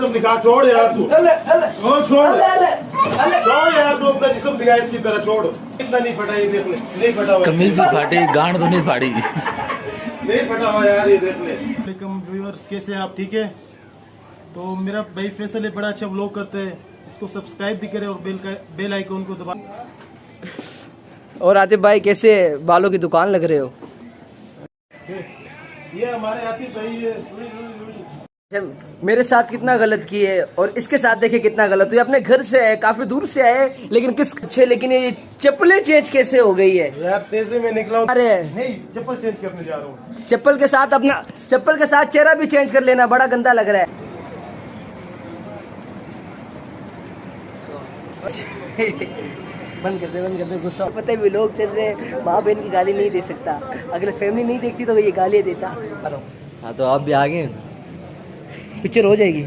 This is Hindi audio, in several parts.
जिस्म दिखा, छोड़ यार तू, छोड़ यार तू अपना जिस्म दिखा इसकी तरह, छोड़। इतना नहीं फटा, ये देख ले, नहीं फटा हुआ, कमीज भी फाटी, गांड तो नहीं फाड़ी। नहीं फटा हुआ यार, ये देख ले। वालेकुम व्यूअर्स, कैसे हैं आप? ठीक है। तो मेरा भाई फैसल है, बड़ा अच्छा व्लॉग करते हैं, इसको सब्सक्राइब भी करें और बेल आइकन को दबा। और आतिफ भाई कैसे बालों की दुकान लग रहे हो? ये हमारे आतिफ भाई है। मेरे साथ कितना गलत किए और इसके साथ देखे कितना गलत हुआ। अपने घर से आए, काफी दूर से आए, लेकिन किस अच्छे, लेकिन ये चप्पलें चेंज कैसे हो गई है यार? तेजी में निकला हूं। अरे नहीं, चप्पल चेंज करने जा रहा हूँ। चप्पल के साथ अपना, चप्पल के साथ चेहरा भी चेंज कर लेना, बड़ा गंदा लग रहा है। बंद कर दे गुस्सा। पता है लोग चल रहे हैं, माँ बहन की गाली नहीं दे सकता, अगर फैमिली नहीं देखती तो ये गाली देता। हाँ तो आप भी आगे, पिक्चर हो जाएगी।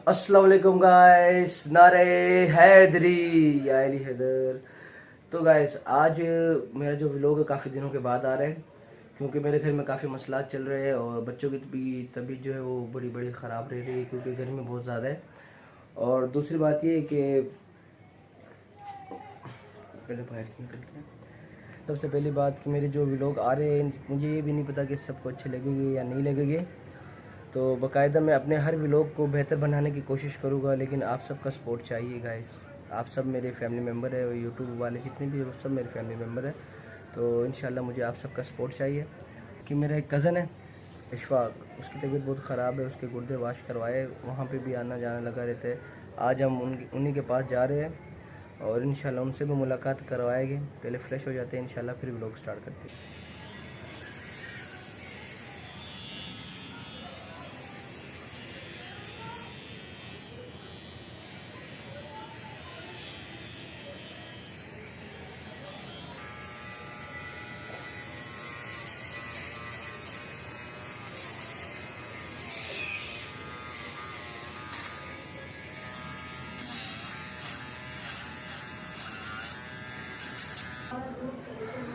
अस्सलाम वालेकुम गाइस, नारे हैदरी या अली हैदर। तो गाइस आज मेरा जो व्लॉग है काफ़ी दिनों के बाद आ रहा है, क्योंकि मेरे घर में काफ़ी मसला चल रहे हैं और बच्चों की भी तबीयत जो है वो बड़ी ख़राब रह रही है, क्योंकि गर्मी बहुत ज़्यादा है। और दूसरी बात ये है कि पहले बाहर निकलते हैं। सबसे पहली बात कि मेरे जो व्लॉग आ रहे हैं, मुझे ये भी नहीं पता कि सबको अच्छे लगेंगे या नहीं लगेंगे, तो बाकायदा मैं अपने हर व्लॉग को बेहतर बनाने की कोशिश करूँगा, लेकिन आप सबका सपोर्ट चाहिए गाइस। आप सब मेरे फैमिली मेम्बर है, यूट्यूब वाले जितने भी वो सब मेरे फैमिली मेम्बर है, तो इंशाल्लाह मुझे आप सबका सपोर्ट चाहिए। कि मेरा एक कज़न है इशफाक, उसकी तबीयत बहुत ख़राब है, उसके गुर्दे वाश करवाए, वहाँ पे भी आना जाना लगा रहता है। आज हम उन्हीं के पास जा रहे हैं और इंशाल्लाह उनसे भी मुलाकात करवाएंगे। पहले फ्रेश हो जाते हैं इंशाल्लाह, फिर व्लॉग स्टार्ट करते हैं।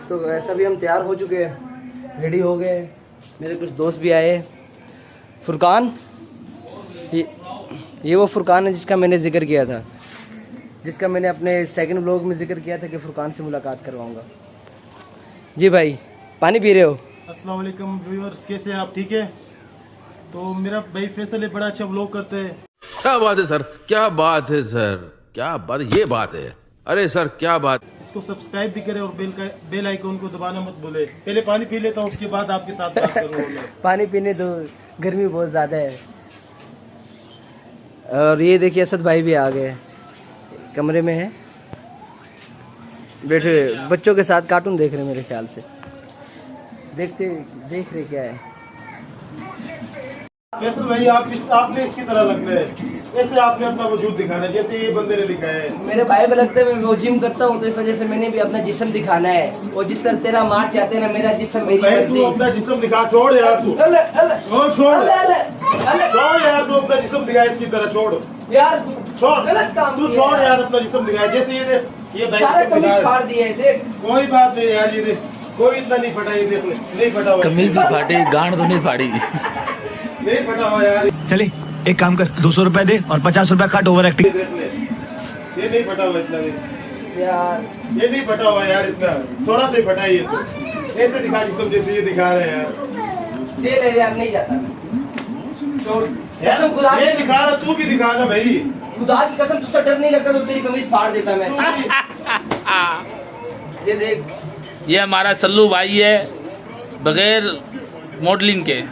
तो ऐसा भी हम तैयार हो चुके हैं, रेडी हो गए। मेरे कुछ दोस्त भी आए। फुरकान, ये वो फुरकान है जिसका मैंने जिक्र किया था, जिसका मैंने अपने सेकंड व्लॉग में जिक्र किया था कि फुरकान से मुलाकात करवाऊंगा। जी भाई, पानी पी रहे हो? अस्सलाम वालेकुम व्यूअर्स, कैसे हैं आप? ठीक है। तो मेरा भाई फैसल है, बड़ा अच्छा व्लॉग करते हैं। क्या बात है सर, क्या बात है सर, क्या बात, ये बात है। अरे सर क्या बात। इसको सब्सक्राइब भी करें और बेल आइकन को दबाना मत भूले। पहले पानी पी लेता हूँ, उसके बाद आपके साथ बात करूँगा। पानी पीने दो, गर्मी बहुत ज़्यादा है। और ये देखिए असद भाई भी आ गए, कमरे में है बैठे, बच्चों के साथ कार्टून देख रहे मेरे ख्याल से। देख रहे क्या है। फैसल भाई आपने इसकी तरह लगना है, ऐसे आपने अपना वजूद दिखाना है जैसे ये बंदे ने दिखाया है। मेरे भाई को लगता है मैं वो जिम करता हूँ, तो इस वजह से मैंने भी अपना जिस्म दिखाना है। और जिस तरह तेरा मार चाहते ना, मेरा जिस्म मेरी तू अपना जिस्म दिखा, छोड़ यार तू, छोड़ यार तू अपना जिस्म दिखा इसकी तरह, छोड़ यार, छोड़, गलत काम तू छोड़ यार अपना जिस्म दिखा। जैसे ये सारा कमीज फाड़ दिया है, देख। कोई बात नहीं यार, ये देख, कोई इतना नहीं फटा, ये देख ले, नहीं फटा हुआ, कमीज भी फाटी, गांड तो नहीं फाड़ी। नहीं फटा हुआ यार। चले एक काम कर, 200 रुपए दे और 50 रुपए काट ओवर एक्टिंग। देख ले, ये नहीं फटा हुआ इतना, नहीं यार ये नहीं फटा हुआ यार इतना, थोड़ा सा फटा है ये तो। ऐसे दिखा जिसम जैसे ये दिखा रहे हैं यार। दे ले यार, नहीं जाता, छोड़। यार कसम खुदा ये दिखा रहा, तू भी दिखाना भाई। खुदा की कसम, तुझसे डर नहीं लगता तो तेरी कमीज फाड़ देता मैं। ये देख, ये हमारा सल्लू भाई है, बगैर मॉडलिंग के।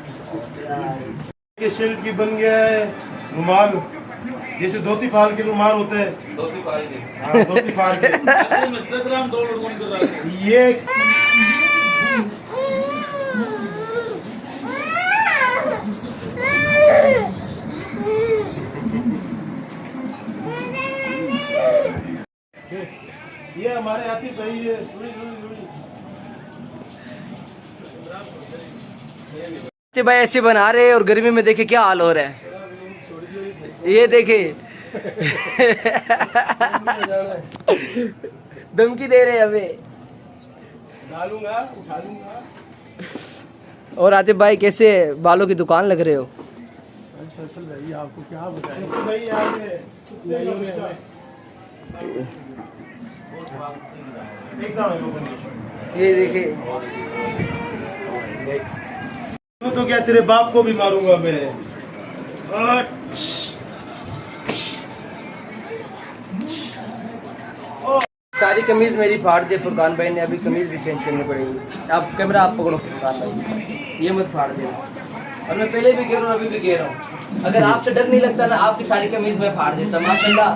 ये शिल्ड की बन गया है रुमाल, जैसे धोती फाल के रुमाल होते हैं। हाँ, धोती फाल के। ये हमारे आतिफ भाई है। भाई ऐसे बना रहे हैं और गर्मी में देखे क्या हाल हो रहा है। ये देखे धमकी दे रहे हैं हमें। उठा लूंगा। और आतिफ भाई कैसे बालों की दुकान लग रहे हो? फैसल भाई आपको क्या बताएं भाई आगे ये देखिए तो क्या तेरे बाप को भी मारूंगा मैं। सारी कमीज मेरी फाड़ दी फुरकान भाई ने, अभी कमीज भी चेंज करनी पड़ेगी। आप कैमरा आप पकड़ो फुरकान भाई, ये मत फाड़ देना। और मैं पहले भी कह रहा हूँ अभी भी कह रहा हूँ, अगर आपसे डर नहीं लगता ना आपकी सारी कमीज में फाड़ देता माशाल्लाह।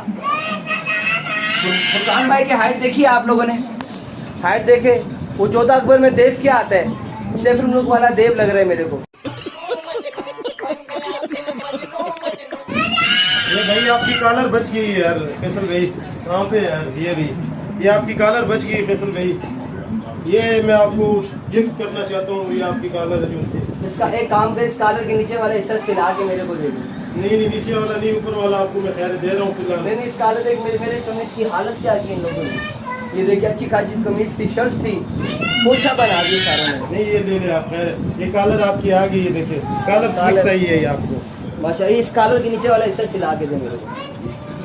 फुरकान भाई की हाइट देखिए आप लोगों ने, हाइट देखे। वो 14 अकबर में देव क्या आता है, सैफुल मुल्क वाला देव लग रहा है मेरे को। ये भाई आपकी कॉलर बच गई यार फैसल भाई, कहाँ थे यार? ये आपकी कॉलर बच गई फैसल भाई, ये मैं आपको गिफ्ट करना चाहता हूँ। ये आपकी कॉलर है जो से इसका एक काम कर, इस कॉलर के नीचे वाला हिस्सा सिला के मेरे को दे दो। नहीं नीचे वाला नहीं, ऊपर वाला आपको मैं खैर दे रहा हूँ फिलहाल। नहीं इस कॉलर देख मेरे कमीज की हालत क्या की इन लोगों ने। ये देखिए अच्छी खासी कमीज थी, शर्ट थी, पोछा बना दिया सारा ने। नहीं ये ले ले आप, खैर ये कॉलर आपकी आ गई है, देखिए कॉलर सही है ये आपको। माशा इस कॉलर के नीचे वाला हिस्सा सिला के दे मेरे को,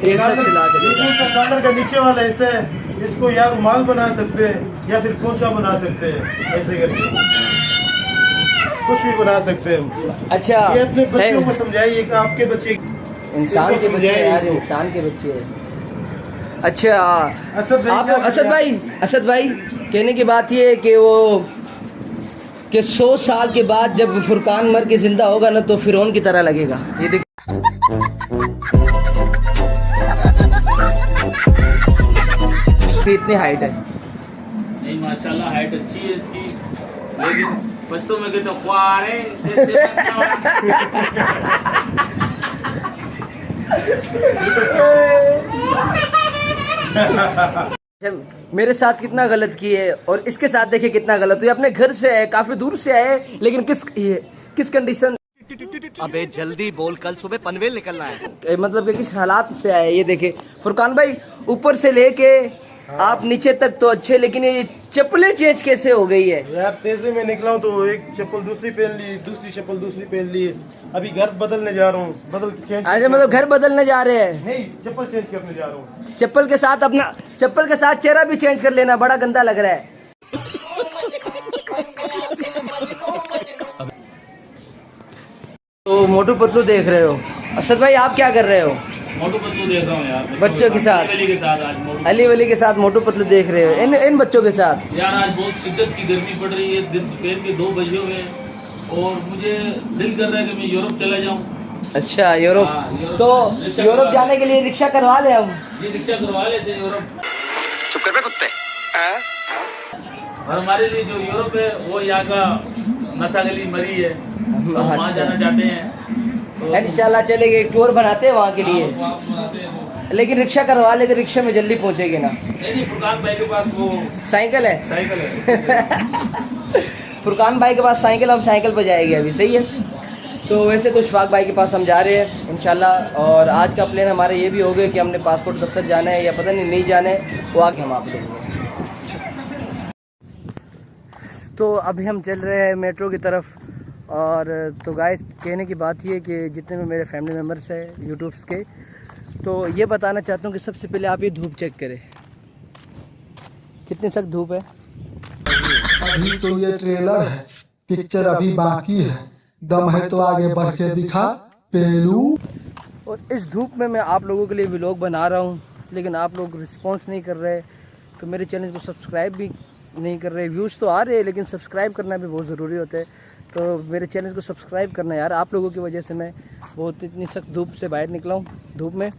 ये सब सिला के दे। कॉलर का नीचे वाला हिस्सा है, इसको या रुमाल बना सकते हैं या फिर पोंछा बना सकते हैं, ऐसे करके कुछ भी बना सकते हैं। अच्छा ये अपने बच्चों को समझाइए कि आपके बच्चे इंसान के बच्चे यार, इंसान के बच्चे हैं। अच्छा असद भाई, आप असद भाई कहने की बात ये है कि वो कि 100 साल के बाद जब फुरकान मर के जिंदा होगा ना तो फिरौन की तरह लगेगा। ये देख इतनी हाइट है। नहीं माशाल्लाह हाइट अच्छी है इसकी, लेकिन पश्तो में कहते ख्वारे जैसे मेरे साथ कितना गलत किए और इसके साथ देखिए कितना गलत हुआ। अपने घर से आए, काफी दूर से आए, लेकिन किस कंडीशन। अबे जल्दी बोल, कल सुबह पनवेल निकलना है। मतलब कि किस हालात से आए ये देखे फुरकान भाई, ऊपर से लेके आप नीचे तक तो अच्छे, लेकिन ये चप्पलें चेंज कैसे हो गई है यार? तेजी में निकला हूँ तो एक चप्पल दूसरी पहन ली, दूसरी चप्पल दूसरी पहन ली, अभी घर बदलने जा रहा हूँ, चेंज। अच्छा मतलब घर बदलने जा रहे हैं? नहीं चप्पल चेंज करने जा रहा हूँ। चप्पल के साथ चेहरा भी चेंज कर लेना, बड़ा गंदा लग रहा है। तो मोटू पतलू देख रहे हो? असद भाई आप क्या कर रहे हो? मोटू पतलू देख रहा हूँ यार, बच्चों के साथ, अली वली के साथ मोटू पतलू देख रहे हो इन बच्चों के साथ? यार आज बहुत शिद्दत की गर्मी पड़ रही है, दिन दोपहर के 2 बजे हुए और मुझे दिल कर रहा है कि मैं यूरोप चला जाऊँ। अच्छा यूरोप, तो यूरोप जाने के लिए रिक्शा करवा ले हम। ये रिक्शा करवा लेते हैं यूरोप। चुप कर बे कुत्ते। और हमारे लिए जो यूरोप है वो यहाँ का नथा गली मरी है, तो हम वहाँ जाना चाहते हैं। तो इंशाल्लाह चलेंगे, एक टूर बनाते हैं वहाँ के लिए, वहाँ बनाते हैं। लेकिन रिक्शा करवा ले तो रिक्शा में जल्दी पहुँचेगी ना। नहीं फुरकान भाई के पास वो साइकिल है, साइकिल है। फुरकान भाई के पास साइकिल, हम साइकिल पर जाएंगे अभी, सही है। तो वैसे तो शफाक भाई के पास हम जा रहे हैं इंशाल्लाह, और आज का प्लान हमारा ये भी हो गया कि हमने पासपोर्ट दफ्तर जाना है या पता नहीं जाना है, वो आके हम आप देंगे। तो अभी हम चल रहे हैं मेट्रो की तरफ। और तो गाइस कहने की बात ये कि जितने भी मेरे फैमिली मेम्बर्स हैं यूट्यूब्स के, तो ये बताना चाहता हूँ कि सबसे पहले आप ये धूप चेक करें, कितनी सख्त धूप है। अभी तो ये ट्रेलर है, पिक्चर अभी बाकी है, दम है तो आगे बढ़ के दिखा पेलू। और इस धूप में मैं आप लोगों के लिए व्लॉग बना रहा हूँ, लेकिन आप लोग रिस्पॉन्स नहीं कर रहे, तो मेरे चैनल को सब्सक्राइब भी नहीं कर रहे। व्यूज़ तो आ रहे हैं लेकिन सब्सक्राइब करना भी बहुत ज़रूरी होता है, तो मेरे चैनल को सब्सक्राइब करना यार। आप लोगों की वजह से मैं बहुत इतनी सख्त धूप से बाहर निकला हूँ, धूप में।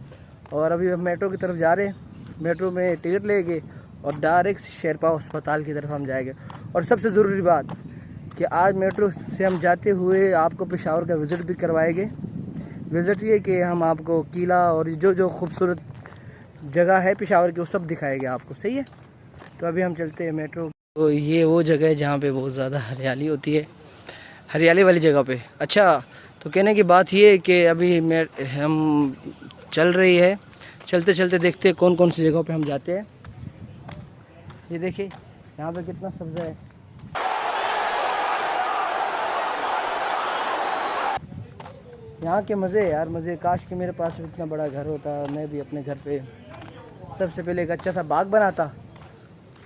और अभी हम मेट्रो की तरफ जा रहे हैं, मेट्रो में टिकट लेके और डायरेक्ट शेरपा अस्पताल की तरफ हम जाएंगे। और सबसे ज़रूरी बात कि आज मेट्रो से हम जाते हुए आपको पेशावर का विज़िट भी करवाएंगे। विज़िट ये कि हम आपको किला और जो खूबसूरत जगह है पेशावर की वो सब दिखाएंगे आपको, सही है। तो अभी हम चलते हैं मेट्रो। तो ये वो जगह है जहाँ पे बहुत ज़्यादा हरियाली होती है, हरियाली वाली जगह पे। अच्छा तो कहने की बात ये है कि अभी हम चल रही है, चलते चलते देखते हैं कौन कौन सी जगहों पे हम जाते हैं। ये देखिए यहाँ पे कितना सब्ज़ा है। यहाँ के मज़े यार मज़े। काश कि मेरे पास इतना बड़ा घर होता, मैं भी अपने घर पे सबसे पहले एक अच्छा सा बाग बनाता,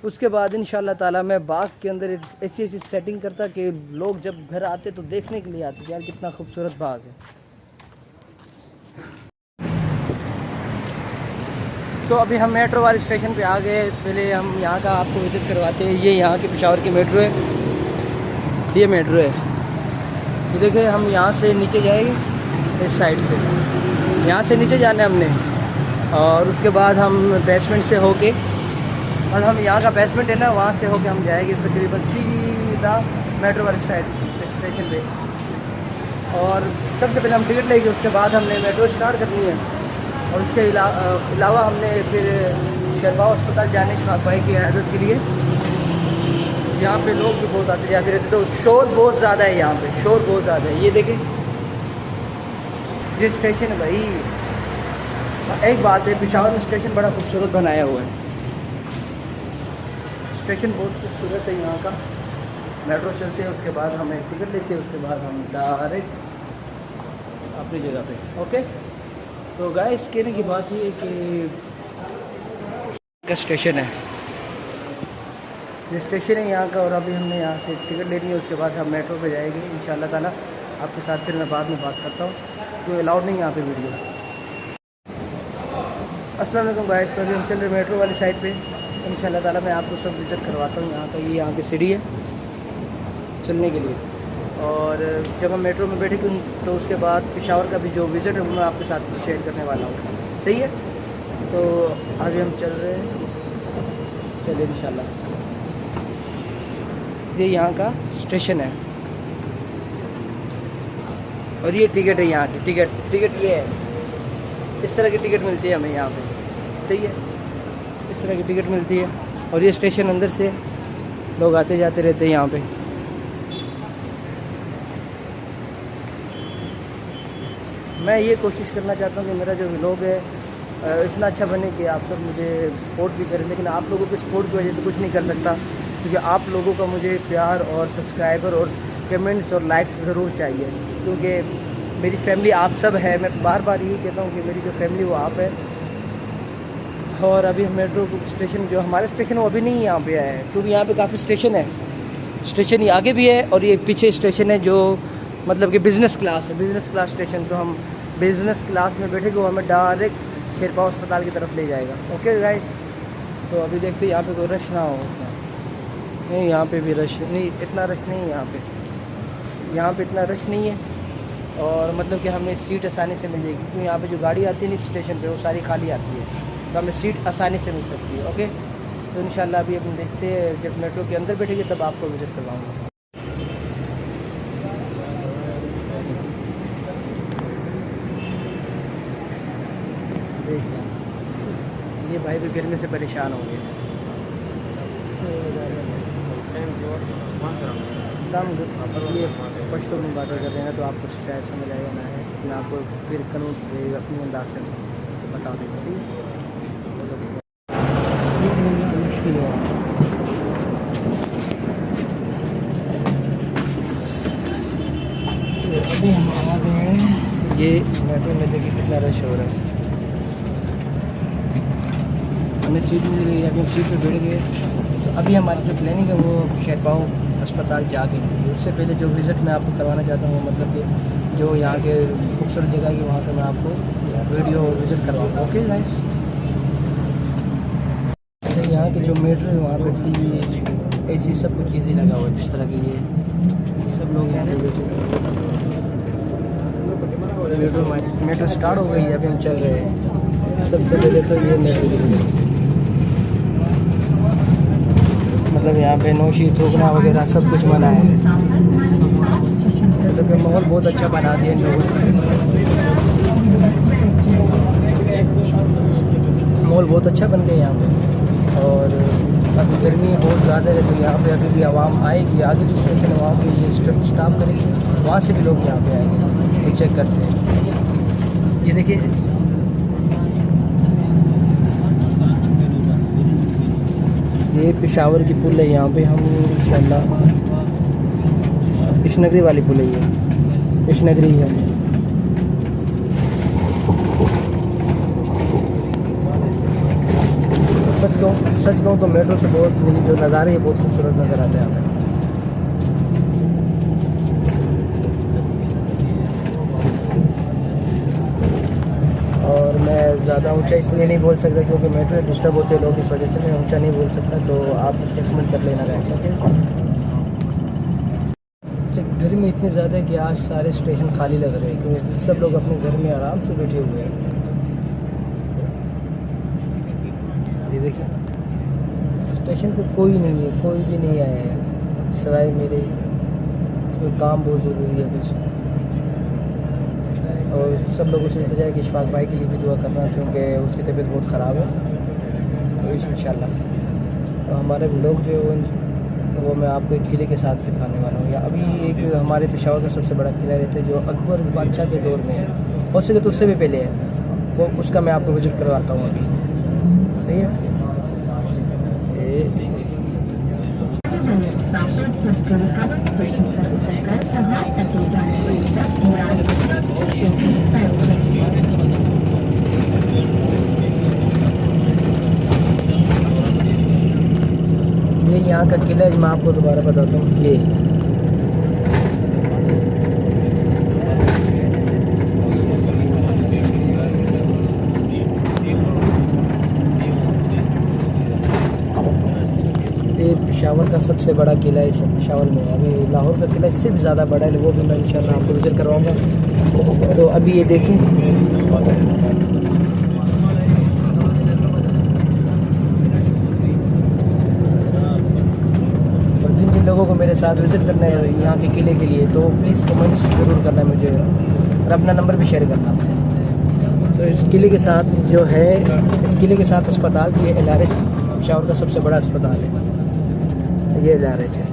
उसके बाद इंशाल्लाह ताला मैं बाग के अंदर ऐसी ऐसी सेटिंग करता कि लोग जब घर आते तो देखने के लिए आते यार कितना खूबसूरत बाग है। तो अभी हम मेट्रो वाले स्टेशन पे आ गए। पहले हम यहाँ का आपको विज़िट करवाते हैं। ये यहाँ की पेशावर की मेट्रो है, ये मेट्रो है। तो देखिए हम यहाँ से नीचे जाएंगे इस साइड से, यहाँ से नीचे जाना है हमने, और उसके बाद हम बेसमेंट से होके, और हम यहाँ का बेसमेंट है ना, वहाँ से होके हम जाएंगे तकरीबन सीधा मेट्रो वाले स्टेशन पे। और सबसे पहले हम टिकट लेंगे, उसके बाद हमने मेट्रो स्टार्ट करनी है। और उसके अलावा हमने फिर शेरबाव अस्पताल जाने की भाई की इजाज़त के लिए, यहाँ पे लोग भी बहुत आते जाते रहते, तो शोर बहुत ज़्यादा है यहाँ पे, शोर बहुत ज़्यादा है। ये देखें ये स्टेशन है भाई। एक बात है, पेशावर में स्टेशन बड़ा खूबसूरत बनाया हुआ है, स्टेशन बहुत खूबसूरत है यहाँ का। मेट्रो चलते हैं, उसके बाद हम एक टिकट लेते हैं, उसके बाद हम डायरेक्ट अपनी जगह पे। ओके, तो गाइस कहने की बात ये है कि का स्टेशन है, ये स्टेशन है यहाँ का। और अभी हमने यहाँ से टिकट लेनी है, उसके बाद हम मेट्रो पे जाएंगे इंशाल्लाह ताला। आपके साथ फिर मैं बाद में बात करता हूँ, तो अलाउड नहीं यहाँ पे वीडियो। अस्सलाम वालेकुम गाइस, तो अभी हम चल रहे मेट्रो वाली साइड पे। इंशाल्लाह ताला मैं आपको सब विज़िट करवाता हूँ। यहाँ का ये यहाँ की सीढ़ी है चलने के लिए, और जब हम मेट्रो में बैठे तो उसके बाद पेशावर का भी जो विज़िट है वो मैं आपके साथ शेयर करने वाला हूँ। सही है, तो अभी हम चल रहे हैं, चलिए इंशाल्लाह। ये यहाँ का स्टेशन है, और ये टिकट है यहाँ की। टिकट ये है, इस तरह की टिकट मिलती है हमें यहाँ पे। सही है, इस तरह की टिकट मिलती है, और ये स्टेशन अंदर से लोग आते जाते रहते हैं यहाँ पे। मैं ये कोशिश करना चाहता हूँ कि मेरा जो व्लॉग है इतना अच्छा बने कि आप सब मुझे सपोर्ट भी करें, लेकिन आप लोगों के सपोर्ट की वजह से कुछ नहीं कर सकता, क्योंकि आप लोगों का मुझे प्यार और सब्सक्राइबर और कमेंट्स और लाइक्स ज़रूर चाहिए, क्योंकि मेरी फैमिली आप सब है। मैं बार बार यही कहता हूँ कि मेरी जो फैमिली वो आप है। और अभी हम मेट्रो स्टेशन, जो हमारा स्टेशन वो अभी नहीं यहाँ पे आया है, क्योंकि यहाँ पे काफ़ी स्टेशन है। स्टेशन ये आगे भी है, और ये पीछे स्टेशन है जो मतलब कि बिज़नेस क्लास है, बिज़नेस क्लास स्टेशन। तो हम बिज़नेस क्लास में बैठेंगे, वो हमें डायरेक्ट शेरबाव अस्पताल की तरफ ले जाएगा। ओके गाइस, तो अभी देखते हैं यहाँ पे कोई रश ना हो। नहीं, यहाँ पे भी रश नहीं, इतना रश नहीं है यहाँ पे, यहाँ पे इतना रश नहीं है। और मतलब कि हमें सीट आसानी से मिल जाएगी, क्योंकि यहाँ पे जो गाड़ी आती है ना स्टेशन पे वो सारी खाली आती है, तो हमें सीट आसानी से मिल सकती है। ओके, तो इंशाल्लाह अभी अपन देखते हैं, जब मेट्रो के अंदर बैठेंगे तब आपको विज़िट करवाऊँगा। ये भाई भी गिरने से परेशान हो गए। ये पश्तो में बातें कर रहे हैं, तो आपको शायद समझ आएगा ना है, मैं आपको फिर करूँ अपने अंदाज से बता देंगे। सही मुश्किल है। अभी हम आ गए हैं, ये मेट्रो में देखिए कितना रश हो रहा है। हमें सीट मिल गई, अभी हम सीट पे बैठ गए। तो अभी हमारी जो प्लानिंग है वो शेरबाव अस्पताल जाके, उससे पहले जो विज़िट मैं आपको करवाना चाहता हूँ, मतलब कि जो यहाँ के खूबसूरत जगह की, वहाँ से मैं आपको वीडियो और विज़िट करवाऊँगा। ओके गाइस, तो यहाँ के जो मेट्रो है वहाँ पर टीवी ऐसी सब कुछ चीज़ें लगा हुआ है, जिस तरह की ये सब लोग यहाँ पे बैठे हैं। मेट्रो स्टार्ट हो गई है, अभी हम चल रहे हैं। सबसे पहले तो ये मेट्रो, मतलब यहाँ पे नौशी थूकना वगैरह सब कुछ मना है, मतलब कि माहौल बहुत अच्छा बना दिया इन लोगों ने, माहौल बहुत अच्छा बन गया यहाँ पे। और अभी गर्मी बहुत ज़्यादा है, तो यहाँ पे अभी भी आवाम आएगी, आगे भी स्टेशन है वहाँ पे ये स्टाफ करेगी, वहाँ से भी लोग यहाँ पे आएंगे, तो चेक करते हैं। ये देखिए ये पेशावर की पुल है, यहाँ पे हम इंशाल्लाह इशनगरी वाली पुल है, ये इशनगरी है। सच कहूँ तो मेट्रो से बहुत मेरी जो नज़ारे है बहुत खूबसूरत नज़र आते हैं हमें। और मैं ज़्यादा ऊंचा इसलिए नहीं बोल सकता क्योंकि मेट्रो डिस्टर्ब होते हैं लोग, इस वजह से मैं ऊंचा नहीं बोल सकता, तो आप एडजस्टमेंट कर लेना वैसे। घर में इतने ज़्यादा है कि आज सारे स्टेशन खाली लग रहे हैं क्योंकि सब लोग अपने घर में आराम से बैठे हुए हैं। ये देखिए स्टेशन पे कोई नहीं है, कोई भी नहीं आया है सिवाय मेरे, कोई काम बहुत ज़रूरी है कुछ। और सब लोगों से इल्तिजा है कि इशफाक भाई के लिए भी दुआ करना क्योंकि उसकी तबीयत बहुत ख़राब है, तो इंशाल्लाह। तो हमारे लोग जो है वो मैं आपको एक किले के साथ दिखाने वाला हूँ। या अभी एक हमारे पेशावर का सबसे बड़ा किला रहता है जो अकबर बादशाह के दौर में है, हो सके तो उससे भी पहले है, वो उसका मैं आपको विजिट करवाता हूँ अभी। सही है। ये यहाँ का किला है, मैं आपको दोबारा बताता हूँ। ये पेशावर का सबसे बड़ा किला है पेशावर में। अभी लाहौर का किला इससे भी ज़्यादा बड़ा है, वो भी मैं इंशाल्लाह आपको विजिट करवाऊँगा। तो अभी ये देखें, और जिन जिन लोगों को मेरे साथ विज़िट करना है यहाँ के किले के लिए तो प्लीज़ कमेंट्स ज़रूर करना मुझे और अपना नंबर भी शेयर करना। तो इस किले के साथ जो है, इस किले के साथ अस्पताल, ये LRH पेशावर का सबसे बड़ा अस्पताल है, ये LRH है।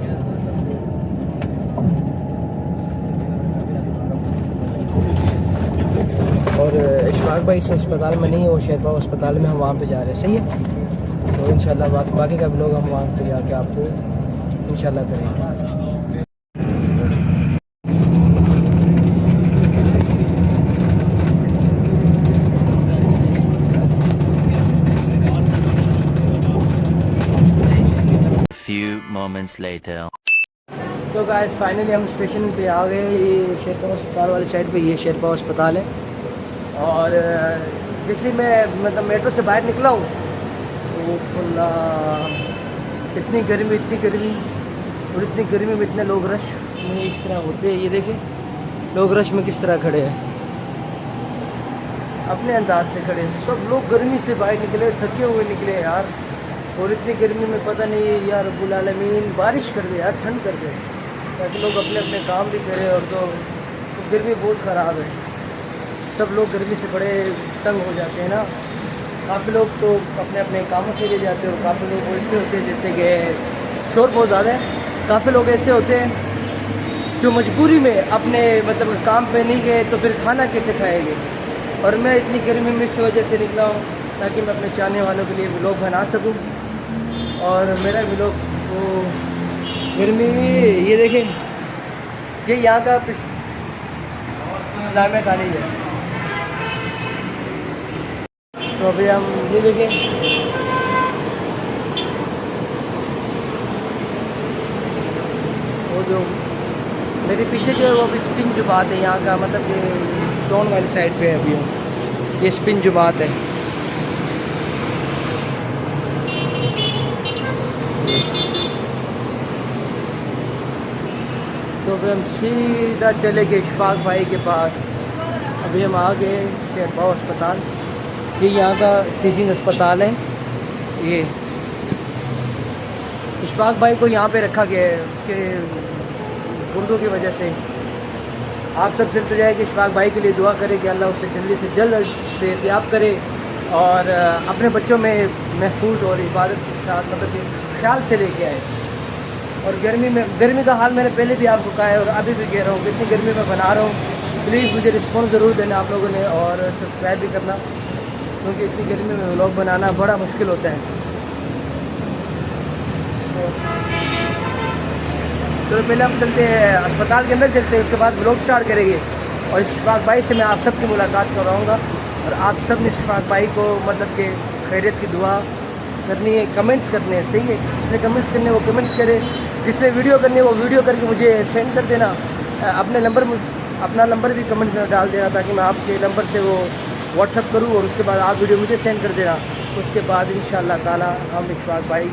और इशफाक भाई इस अस्पताल में नहीं है, वो शेरबाव अस्पताल में हम वहाँ पे जा रहे हैं। सही है। तो इंशाल्लाह बाकी का भी लोग हम वहाँ पे जाके आपको इंशाल्लाह करेंगे। Few moments later. तो गाइस फाइनली हम स्टेशन पे आ गए। ये शेरपाव अस्पताल वाली साइड पे ये शेरपाव अस्पताल है। और जैसे मैं मतलब मेट्रो से बाहर निकला हूँ तो फुल्ला इतनी गर्मी और इतनी गर्मी में इतने लोग रश में इस तरह होते हैं। ये देखें लोग रश में किस तरह खड़े हैं, अपने अंदाज से खड़े। सब लोग गर्मी से बाहर निकले, थके हुए निकले यार। और इतनी गर्मी में पता नहीं यार रब्बुल आलमीन बारिश कर दे यार, ठंड कर दे ताकि लोग अपने अपने काम भी करें। और तो गर्मी बहुत ख़राब है, सब लोग गर्मी से बड़े तंग हो जाते हैं ना। काफ़ी लोग तो अपने अपने कामों से ले जाते हैं और काफ़ी लोग ऐसे होते हैं जैसे कि शोर बहुत ज़्यादा है। काफ़ी लोग ऐसे होते हैं जो मजबूरी में अपने मतलब काम पे नहीं गए तो फिर खाना कैसे खाएंगे। और मैं इतनी गर्मी में इस वजह से निकला हूँ ताकि मैं अपने चाहने वालों के लिए व्लॉग बना सकूँ। और मेरा व्लॉग वो गर्मी में ये देखें, ये यहाँ का इस्लामिया कॉलेज है। तो अभी हम ये देखें, वो जो मेरे पीछे जो है वो अभी स्पिन जुबात है यहाँ का, मतलब ये टाउन वाली साइड पे है अभी ये स्पिन जुबात है। तो अभी हम सीधा चले गए इशफाक भाई के पास। अभी हम आ गए शेरबाव अस्पताल, ये यहाँ का टीचिंग अस्पताल है। ये इशफाक भाई को यहाँ पे रखा गया है उसके गुर्दों की वजह से। आप सब सिर्फ जाए कि इशफाक भाई के लिए दुआ करें कि अल्लाह उससे जल्दी से जल्द सेहतियाब करे और अपने बच्चों में महफूज और इबादत के साथ मतलब ख्याल से लेके आए। और गर्मी का हाल मैंने पहले भी आपको कहा है और अभी भी कह रहा हूँ कि इतनी गर्मी में बना रहा हूँ। प्लीज़ मुझे रिस्पॉन्स ज़रूर देना आप लोगों ने और सब्सक्राइब भी करना क्योंकि इतनी गर्मी में व्लॉग बनाना बड़ा मुश्किल होता है। तो पहले हम चलते हैं अस्पताल के अंदर, चलते हैं, उसके बाद व्लॉग स्टार्ट करेंगे। और इशफाक भाई से मैं आप सबकी मुलाकात करवाऊँगा और आप सब ने इशफाक भाई को मतलब कि खैरियत की दुआ करनी है, कमेंट्स करने हैं, सही है। जिसने कमेंट्स करने वो कमेंट्स करे, जिसने वीडियो करनी है वो वीडियो करके मुझे सेंड कर देना। अपना नंबर भी कमेंट में डाल देना ताकि मैं आपके नंबर से वो व्हाट्सअप करूँ और उसके बाद आप वीडियो मुझे सेंड कर देना। उसके बाद इंशाअल्लाह ताला हम इशफाक भाई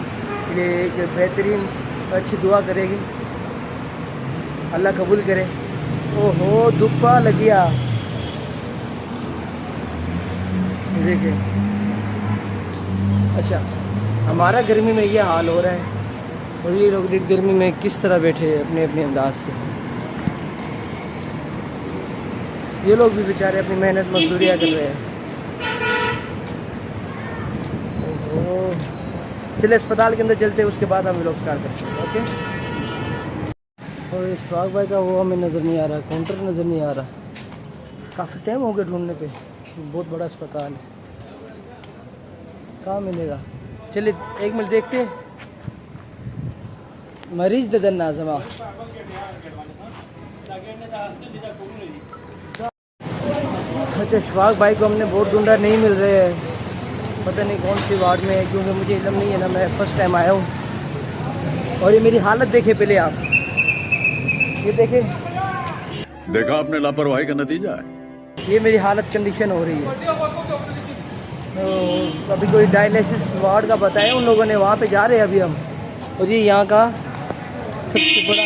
के लिए एक बेहतरीन अच्छी दुआ करेंगे, अल्लाह कबूल करे। ओहो दुप्पा लग गया, देखिए। अच्छा, हमारा गर्मी में ये हाल हो रहा है और ये लोग देख गर्मी में किस तरह बैठे हैं अपने अपने अंदाज से। ये लोग भी बेचारे अपनी मेहनत मजदूरियाँ कर रहे हैं। ओहो, चले अस्पताल के अंदर चलते हैं, उसके बाद हम लोग स्टार्ट करते हैं। ओके। और इशफाक भाई का वो हमें नज़र नहीं आ रहा, काउंटर नज़र नहीं आ रहा। काफ़ी टाइम हो गया ढूंढने पे। बहुत बड़ा अस्पताल है, कहाँ मिलेगा? चलिए 1 मिनट देखते हैं। मरीज ददन नाजमा अच्छा, इशफाक भाई को हमने बहुत ढूंढा, नहीं मिल रहे हैं। पता नहीं कौन सी वार्ड में है, क्योंकि मुझे इल्म नहीं है ना, मैं फर्स्ट टाइम आया हूँ। और ये मेरी हालत देखे पहले आप, ये देखें, देखा आपने लापरवाही का नतीजा है। ये मेरी हालत कंडीशन हो रही है। तो अभी कोई डायलिसिस वार्ड का बताया उन लोगों ने, वहाँ पे जा रहे हैं अभी हम। और ये यहाँ का सबसे बड़ा,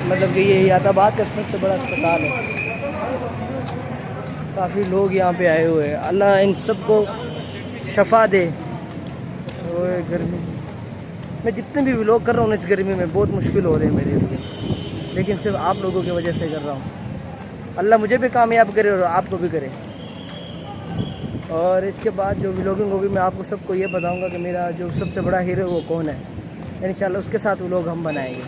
मतलब कि ये याताबाद का सबसे बड़ा अस्पताल है। काफ़ी लोग यहाँ पे आए हुए हैं, अल्लाह इन सबको शफा दे। और गर्मी मैं जितने भी व्लॉग कर रहा हूँ इस गर्मी में बहुत मुश्किल हो रहे हैं मेरे लिए, लेकिन सिर्फ आप लोगों की वजह से कर रहा हूँ। अल्लाह मुझे भी कामयाब करे और आपको भी करे। और इसके बाद जो व्लॉगिंग होगी मैं आपको सबको ये बताऊंगा कि मेरा जो सबसे बड़ा हीरो वो कौन है। इंशाल्लाह उसके साथ व्लॉग हम बनाएंगे।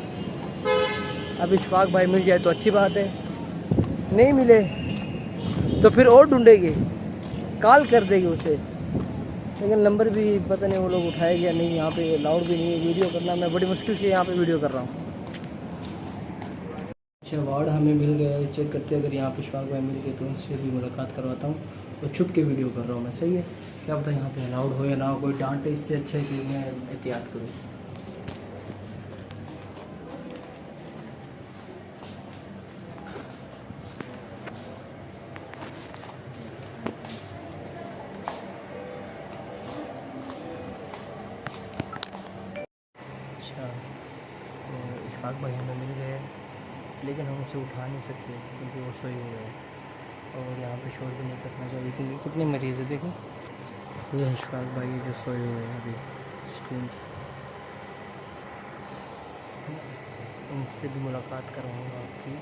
अब इशफाक भाई मिल जाए तो अच्छी बात है, नहीं मिले तो फिर और ढूंढेंगे, कॉल कर देंगे उसे। लेकिन नंबर भी पता नहीं वो लोग उठाएंगे या नहीं। यहाँ पे अलाउड भी नहीं है वीडियो करना, मैं बड़ी मुश्किल से यहाँ पे वीडियो कर रहा हूँ। अच्छा, वार्ड हमें मिल गया, चेक करते हैं। अगर यहाँ पे इशफाक भाई मिल गए तो उनसे भी मुलाकात करवाता हूँ और छुप के वीडियो कर रहा हूँ मैं, सही है। क्या पता यहाँ पे अलाउड हो या ना हो, कोई डांटे, इससे अच्छा है कि मैं एहतियात करूँ। अच्छा, तो इशफाक भाई हमें मिल गए, लेकिन हम उसे उठा नहीं सकते क्योंकि वो सोए हुए हैं और यहाँ पे शोर भी नहीं करना चाहिए। क्योंकि कितने मरीज़ है देखें, ये इशफाक भाई जो सोए हुए हैं अभी स्कूल से। उनसे भी मुलाकात करवाऊँगा आपकी,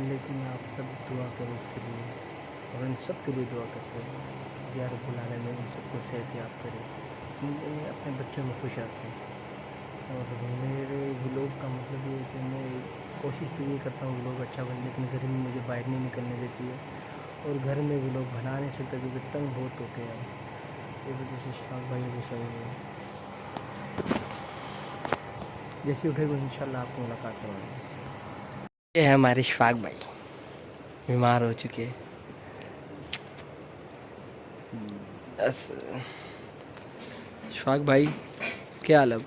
लेकिन आप सब दुआ करें उसके लिए और इन सब के लिए दुआ करते हैं। या रब्बुल आलमीन इन सबको सेहतियाब करे, अपने बच्चों में खुश रखें। और मेरे व्लॉग का मतलब ये है कि मैं कोशिश तो ये करता हूँ व्लॉग अच्छा बने, लेकिन गर्मी मुझे बाहर नहीं निकलने देती है और घर में व्लॉग बना नहीं सकता क्योंकि तंग बहुत होते हैं। इस वजह से इशफाक भाई भी सही है, जैसे उठेगा इंशाल्लाह आपको मुलाकात करवाएंगे। ये है हमारे इशफाक भाई, बीमार हो चुके हैं। इशफाक भाई क्या हाल अब?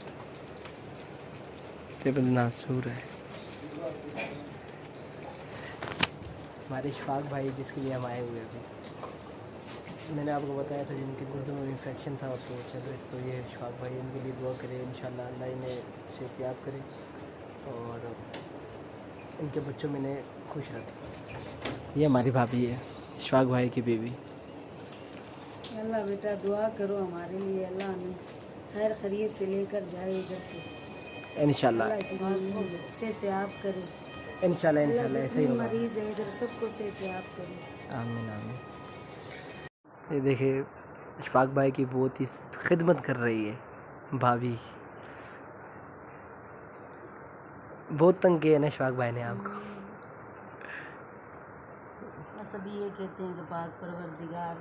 नासूर है हमारे इशफाक भाई, जिसके लिए हम आए हुए अभी। मैंने आपको बताया था जिनके गुर्दों में इन्फेक्शन था तो चलो, तो ये इशफाक भाई, इनके लिए दुआ करें इंशाल्लाह अल्लाह इन्हें सेहतियाब करे और इनके बच्चों में इन्हें खुश रखे। ये हमारी भाभी है, इशफाक भाई की बीवी। अल्लाह बेटा दुआ करो हमारे लिए, अल्लाह हमें खैर खैरियत से लेकर जाए इधर से इंशाल्लाह, सेहतियाब करे। इंशाल्लाह इंशाल्लाह ऐसा ही होगा। मरीज है इधर सबको सेहतियाब करे, आमीन आमीन। ये देखिए इशफाक भाई की बहुत ही खिदमत कर रही है भाभी। बहुत तंग किया ना इशफाक भाई ने आपको। सभी ये कहते हैं कि पाक परवरदिगार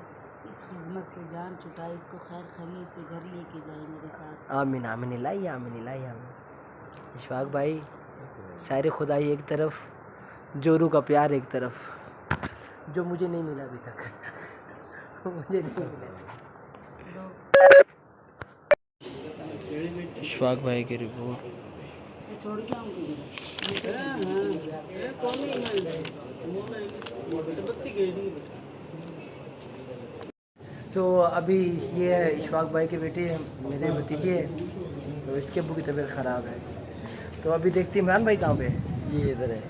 इस खिदमत से जान छुटाए, इसको खैर खैरियत से घर लेके जाए मेरे साथ। आमीन आमीन इलाही आमीन इलाही आमीन। इशफाक भाई, शायर खुदाई एक तरफ, जोरू का प्यार एक तरफ, जो मुझे नहीं मिला अभी तक मुझे नहीं मिला। इशफाक भाई की रिपोर्ट। छोड़ के आऊँगी। तो अभी ये है इशफाक भाई के बेटे मेरे भतीजे हैं, तो इसके अब्बू की तबीयत ख़राब है। तो अभी देखते इमरान भाई कहाँ पे है? ये इधर है,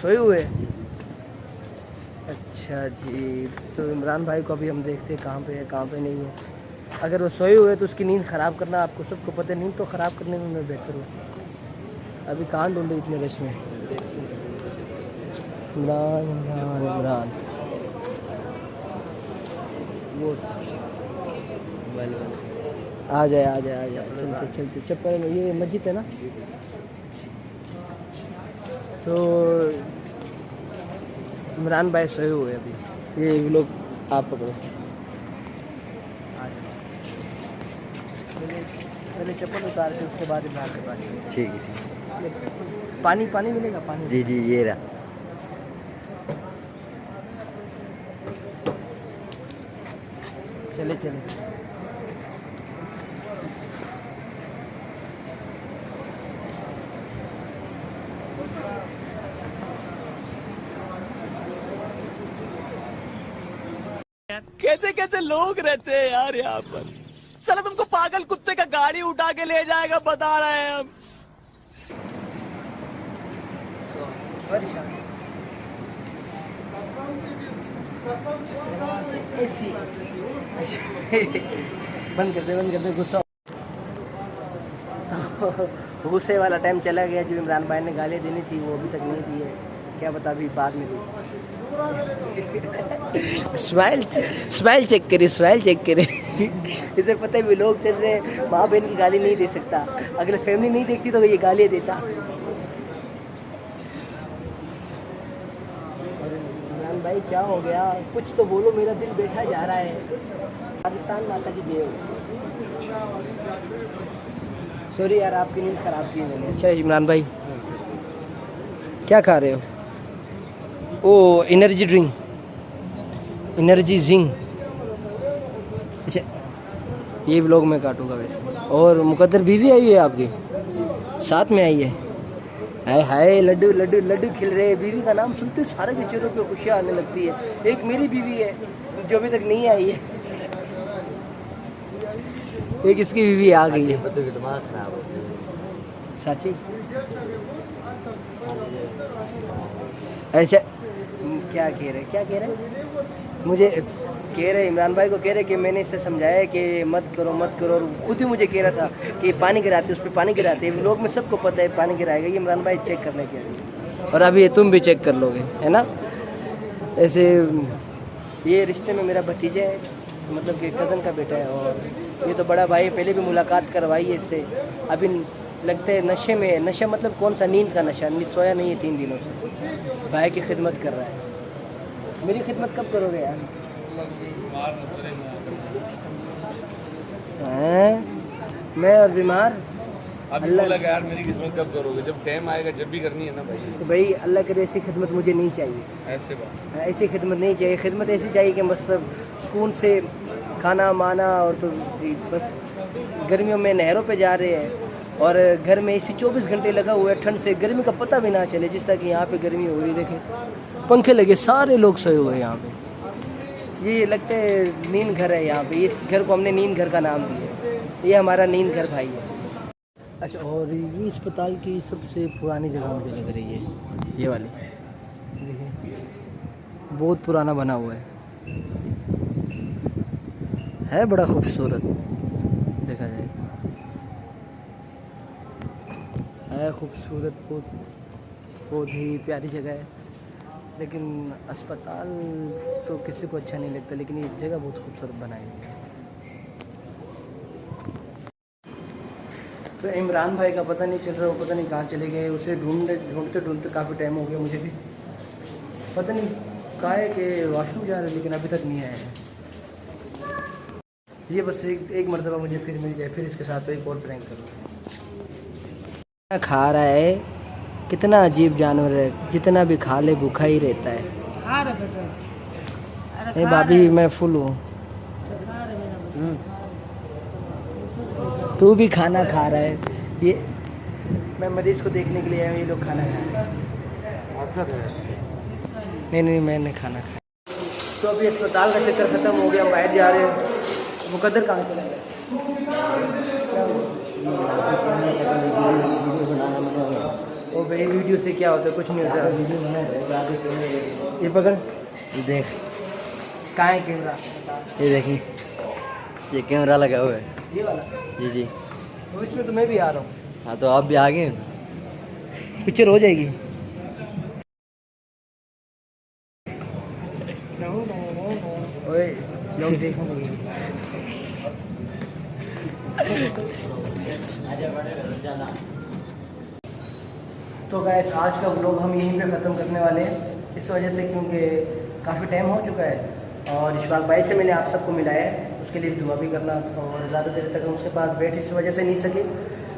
सोए हुए। अच्छा जी, तो इमरान भाई को अभी हम देखते हैं कहाँ पे है कहाँ पे नहीं है। अगर वो सोए हुए तो उसकी नींद ख़राब करना आपको सबको पता है, नींद तो ख़राब करने में मैं बेहतर हूँ। अभी कहाँ ढूंढे इतने रश में। इमरान इमरान इमरान वो बल आ जाए आ जाए आ जाए, चलते चलते चप्पल में। ये मस्जिद है ना, तो इमरान भाई सोए हुए अभी। ये लोग आप पकड़ो, आ जाओ। पहले चप्पल उतार के उसके बाद इमरान के पास। ठीक है। पानी पानी मिलेगा? पानी जी जी ये रहा। चले चले। कैसे कैसे लोग रहते हैं यार यहाँ पर। साला तुमको पागल कुत्ते का गाड़ी उठा के ले जाएगा, बता रहे हैं हम। बंद कर दे गुस्सा। गुस्से वाला टाइम चला गया। जो इमरान भाई ने गालियाँ देनी थी वो अभी तक नहीं दी है, क्या बता अभी बाद में दी। स्माइल चेक करे, स्माइल चेक करे। इसे पता है भी लोग चल रहे हैं, माँ बहन की गाली नहीं दे सकता। अगर फैमिली नहीं देखती तो ये गालियाँ देता। इमरान भाई क्या हो गया, कुछ तो बोलो, मेरा दिल बैठा जा रहा है। पाकिस्तान माता की जय हो। सॉरी यार, आपकी नींद खराब की मैंने। अच्छा इमरान भाई क्या खा रहे हो? ओ एनर्जी ड्रिंक, एनर्जी जिंक। अच्छा ये व्लॉग में काटूंगा वैसे। और मुकद्दर बीवी आई है आपकी, साथ में आई है? हाय हाय, लड्डू लड्डू लड्डू खिल रहे हैं। बीवी का नाम सुनते सारे के चेहरों पे खुशियाँ आने लगती है। एक मेरी बीवी है जो अभी तक नहीं आई है, एक इसकी बीवी आ गई है। दिमाग खराब हो साची। अच्छा क्या कह रहे मुझे कह रहे इमरान भाई को कह रहे कि मैंने इससे समझाया कि मत करो मत करो, और खुद ही मुझे कह रहा था कि पानी गिराते उस पर पानी गिराते। लोग में सबको पता है पानी गिराएगा, ये इमरान भाई चेक करने के लिए। और अभी ये तुम भी चेक कर लोगे, है ना। ऐसे ये रिश्ते में मेरा भतीजा है, मतलब कि कज़न का बेटा है, और ये तो बड़ा भाई है। पहले भी मुलाकात करवाई है इससे। अभी लगता है नशे में, नशा मतलब कौन सा, नींद का नशा। सोया नहीं है 3 दिनों से, भाई की खिदमत कर रहा है। मेरी खिदमत कब करोगे यार? मैं और बीमार। अल्लाह यार मेरी किस्मत कब करोगे? जब टाइम आएगा, जब भी करनी है ना भाई। तो भाई अल्लाह करे ऐसी खिदमत मुझे नहीं चाहिए। ऐसे बात, ऐसी खिदमत नहीं चाहिए। खिदमत ऐसी चाहिए कि बस सुकून से खाना माना। और तो बस गर्मियों में नहरों पे जा रहे हैं और घर में इसी 24 घंटे लगा हुआ है, ठंड से गर्मी का पता भी ना चले। जिस तरह की यहाँ पे गर्मी हो रही, देखें पंखे लगे, सारे लोग सोए हुए हैं यहाँ पे। ये लगता है नींद घर है यहाँ पे। इस घर को हमने नींद घर का नाम दिया। ये हमारा नींद घर भाई है। अच्छा, और ये अस्पताल की सबसे पुरानी जगह मुझे लग रही है ये वाली। देखिए बहुत पुराना बना हुआ है बड़ा खूबसूरत देखा जाए, है खूबसूरत। बहुत ही प्यारी जगह है। लेकिन अस्पताल तो किसी को अच्छा नहीं लगता, लेकिन ये जगह बहुत खूबसूरत बनाई है। तो इमरान भाई का पता नहीं चल रहा, वो पता नहीं कहाँ चले गए। उसे ढूंढते काफ़ी टाइम हो गया। मुझे भी पता नहीं कहा है कि वॉशरूम जा रहे, लेकिन अभी तक नहीं आया है। ये बस एक मरतबा मुझे फिर मिल जाए, फिर इसके साथ तो एक और प्रैंक करूँ। खा रहा है, कितना अजीब जानवर है, जितना भी खा ले भूखा ही रहता है। खा रहे बस। भाभी मैं फुल हूँ। तू भी खाना खा रहा है। ये मैं मरीज़ को देखने के लिए आया हूँ, ये लोग खाना खा रहे हैं। नहीं मैंने खाना खाया। तो अभी अस्पताल का चक्कर ख़त्म हो गया, हम बाहर जा रहे हैं। मुकद्दर कहाँ चला गया? ओ भाई वीडियो से क्या होता है? कुछ नहीं होता। ये पकड़, ये देख कहाँ है कैमरा? ये देखिए, ये कैमरा लगा हुआ है। ये वाला? जी जी। तो इसमें तो मैं भी आ रहा हूँ। हाँ तो आप भी आ गए। पिक्चर हो जाएगी। ओए लोग देखने लगे। तो गैस आज का व्लॉग हम यहीं पे ख़त्म करने वाले हैं, इस वजह से क्योंकि काफ़ी टाइम हो चुका है और इशफाक भाई से मैंने आप सबको मिलाया है, उसके लिए दुआ भी करना। और ज़्यादा देर तक हम उसके पास बैठ इस वजह से नहीं सके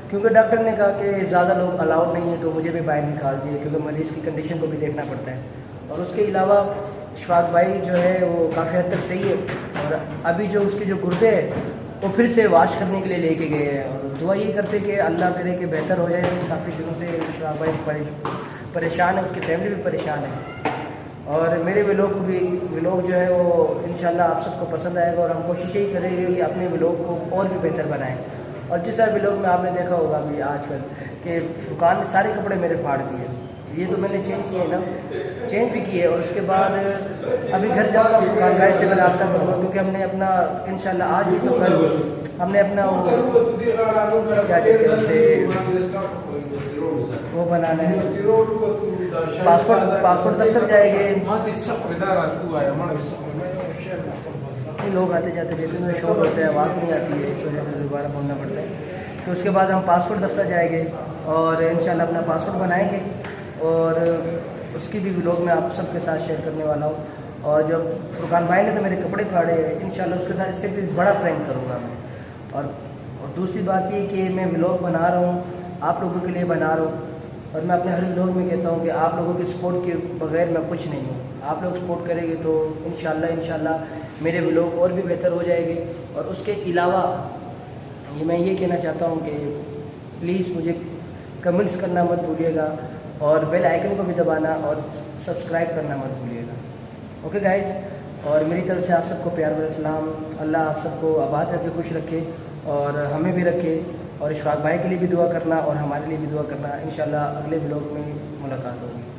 क्योंकि डॉक्टर ने कहा कि ज़्यादा लोग अलाउड नहीं है, तो मुझे भी बाहर निकाल दिए क्योंकि मरीज़ की कंडीशन को भी देखना पड़ता है। और उसके अलावा इशफाक भाई जो है वो काफ़ी हद तक सही है और अभी जो उसके जो गुर्दे हैं वो फिर से वाश करने के लिए लेके गए हैं और दुआ ये करते कि अल्लाह करे कि बेहतर हो जाए। काफ़ी दिनों से इशफाक भाई परेशान है, उसकी फैमिली भी परेशान है। और मेरे व्लॉग को भी व्लॉग जो है वो इंशाल्लाह आप सबको पसंद आएगा और हम कोशिश यही करेंगे कि अपने व्लॉग को और भी बेहतर बनाएं। और जिस तरह व्लॉग में आपने देखा होगा अभी आजकल कि फुरकान ने सारे कपड़े मेरे फाड़ दिए, ये तो मैंने चेंज किए ना, चेंज भी किए। और उसके बाद अभी घर जाऊँगा फुरकान भाई से मैं रब्ता करूँगा क्योंकि हमने अपना इंशाल्लाह आज भी तो कल हमने अपना क्या कहते हैं उसे वो बनाना है, पासपोर्ट दफ्तर जाएंगे। लोग आते जाते रहते हैं, शोर होता है, आवाज़ नहीं आती है, इस वजह से दोबारा बोलना पड़ता है। तो उसके बाद हम पासपोर्ट दफ्तर जाएंगे और इंशाल्लाह अपना पासपोर्ट बनाएंगे और उसकी भी व्लॉग मैं आप सबके साथ शेयर करने वाला हूँ। और जब फुरकान भाई ने तो मेरे कपड़े फाड़े इंशाल्लाह उसके साथ इससे भी बड़ा प्रैंक करूँगा मैं। और दूसरी बात ये कि मैं व्लॉग बना रहा हूँ, आप लोगों के लिए बना रहा हूँ और मैं अपने हर व्लॉग में कहता हूँ कि आप लोगों की सपोर्ट के बगैर मैं कुछ नहीं हूँ। आप लोग सपोर्ट करेंगे तो इंशाल्लाह मेरे व्लॉग और भी बेहतर हो जाएंगे। और उसके अलावा ये मैं ये कहना चाहता हूँ कि प्लीज़ मुझे कमेंट्स करना मत भूलिएगा और बेल आइकन को भी दबाना और सब्सक्राइब करना मत भूलिएगा। ओके गाइस, और मेरी तरफ से आप सबको प्यार भरा सलाम। अल्लाह आप सबको आबाद रखे, खुश रखे और हमें भी रखे। और इशफाक भाई के लिए भी दुआ करना और हमारे लिए भी दुआ करना। इंशाल्लाह अगले व्लॉग में मुलाकात होगी।